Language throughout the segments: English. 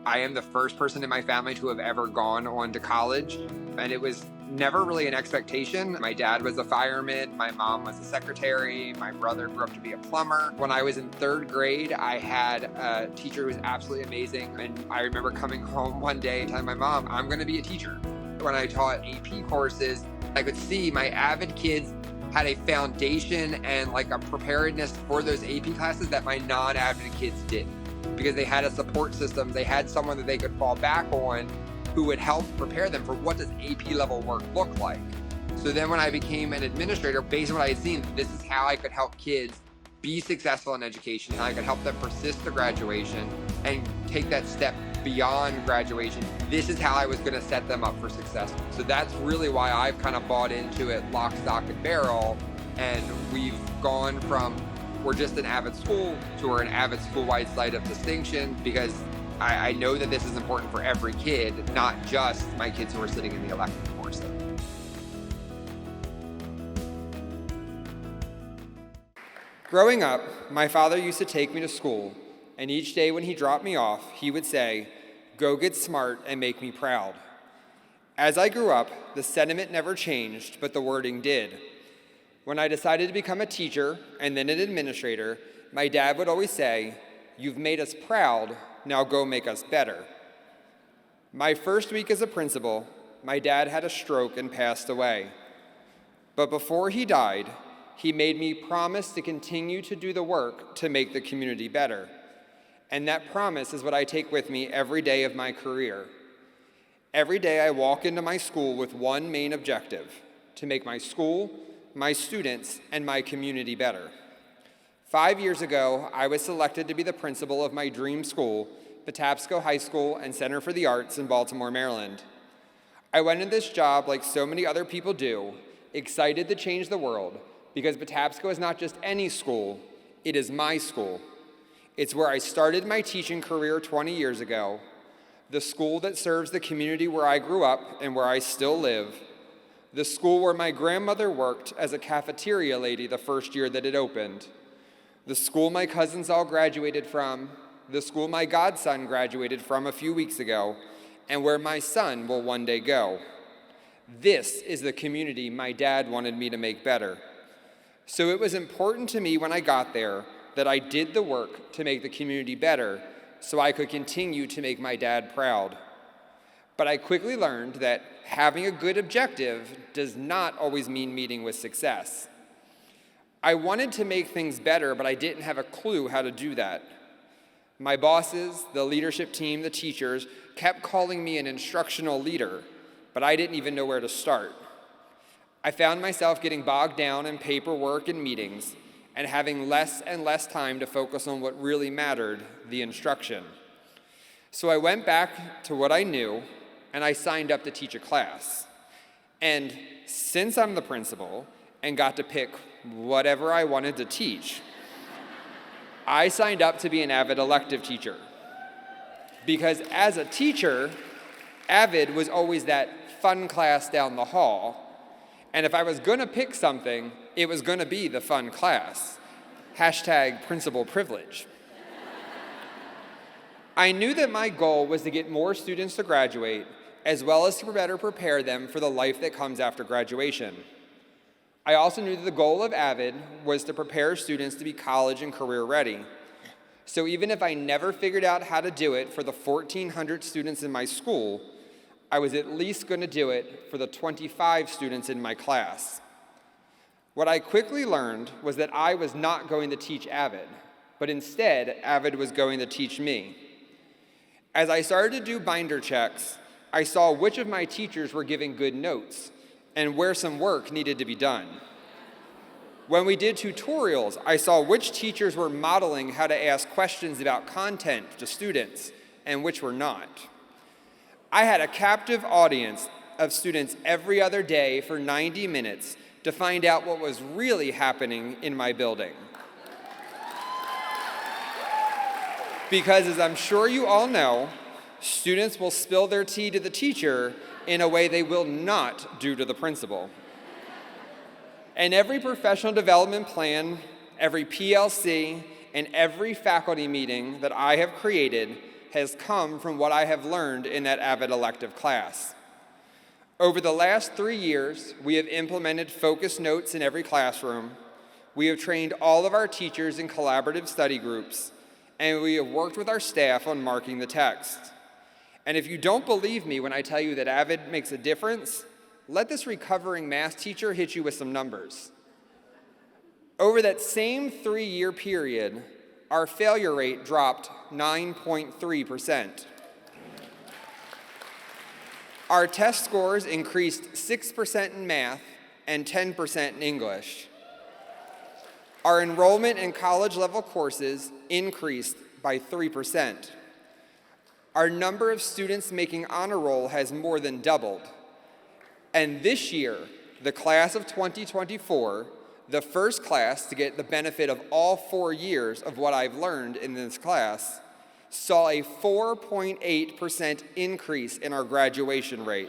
I am the first person in my family to have ever gone on to college, and it was never really an expectation. My dad was a fireman, my mom was a secretary, my brother grew up to be a plumber. When I was in 3rd grade, I had a teacher who was absolutely amazing, and I remember coming home one day and telling my mom, I'm going to be a teacher. When I taught AP courses, I could see my AVID kids had a foundation and like a preparedness for those AP classes that my non-AVID kids didn't, because they had a support system, they had someone that they could fall back on who would help prepare them for what does AP level work look like. So then when I became an administrator, based on what I had seen, this is how I could help kids be successful in education, how I could help them persist to graduation and take that step beyond graduation. This is how I was going to set them up for success. So that's really why I've kind of bought into it lock, stock, and barrel. And we've gone from we're just an AVID school to we're an AVID school-wide site of distinction, because I know that this is important for every kid, not just my kids who are sitting in the elective courses. Growing up, my father used to take me to school, and each day when he dropped me off, he would say, "Go get smart and make me proud." As I grew up, the sentiment never changed, but the wording did. When I decided to become a teacher and then an administrator, my dad would always say, "You've made us proud, now go make us better." My first week as a principal, my dad had a stroke and passed away. But before he died, he made me promise to continue to do the work to make the community better. And that promise is what I take with me every day of my career. Every day I walk into my school with one main objective: to make my school, my students, and my community better. 5 years ago, I was selected to be the principal of my dream school, Patapsco High School and Center for the Arts in Baltimore, Maryland. I went into this job like so many other people do, excited to change the world, because Patapsco is not just any school, it is my school. It's where I started my teaching career 20 years ago, the school that serves the community where I grew up and where I still live, the school where my grandmother worked as a cafeteria lady the first year that it opened, the school my cousins all graduated from, the school my godson graduated from a few weeks ago, and where my son will one day go. This is the community my dad wanted me to make better. So it was important to me when I got there that I did the work to make the community better so I could continue to make my dad proud. But I quickly learned that having a good objective does not always mean meeting with success. I wanted to make things better, but I didn't have a clue how to do that. My bosses, the leadership team, the teachers, kept calling me an instructional leader, but I didn't even know where to start. I found myself getting bogged down in paperwork and meetings, and having less and less time to focus on what really mattered, the instruction. So I went back to what I knew, and I signed up to teach a class. And since I'm the principal and got to pick whatever I wanted to teach, I signed up to be an AVID elective teacher. Because as a teacher, AVID was always that fun class down the hall. And if I was going to pick something, it was going to be the fun class. Hashtag principal privilege. I knew that my goal was to get more students to graduate, as well as to better prepare them for the life that comes after graduation. I also knew that the goal of AVID was to prepare students to be college and career ready. So even if I never figured out how to do it for the 1,400 students in my school, I was at least going to do it for the 25 students in my class. What I quickly learned was that I was not going to teach AVID, but instead, AVID was going to teach me. As I started to do binder checks, I saw which of my teachers were giving good notes and where some work needed to be done. When we did tutorials, I saw which teachers were modeling how to ask questions about content to students and which were not. I had a captive audience of students every other day for 90 minutes to find out what was really happening in my building. Because as I'm sure you all know, students will spill their tea to the teacher in a way they will not do to the principal. And every professional development plan, every PLC, and every faculty meeting that I have created has come from what I have learned in that AVID elective class. Over the last 3 years, we have implemented focus notes in every classroom. We have trained all of our teachers in collaborative study groups, and we have worked with our staff on marking the text. And if you don't believe me when I tell you that AVID makes a difference, let this recovering math teacher hit you with some numbers. Over that same 3-year period, our failure rate dropped 9.3%. Our test scores increased 6% in math and 10% in English. Our enrollment in college-level courses increased by 3%. Our number of students making honor roll has more than doubled. And this year, the class of 2024, the first class to get the benefit of all 4 years of what I've learned in this class, saw a 4.8% increase in our graduation rate.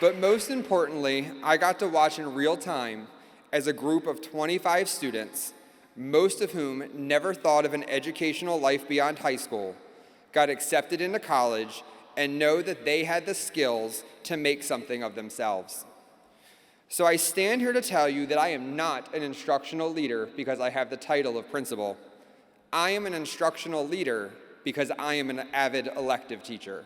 But most importantly, I got to watch in real time as a group of 25 students, most of whom never thought of an educational life beyond high school, got accepted into college and know that they had the skills to make something of themselves. So I stand here to tell you that I am not an instructional leader because I have the title of principal. I am an instructional leader because I am an AVID elective teacher.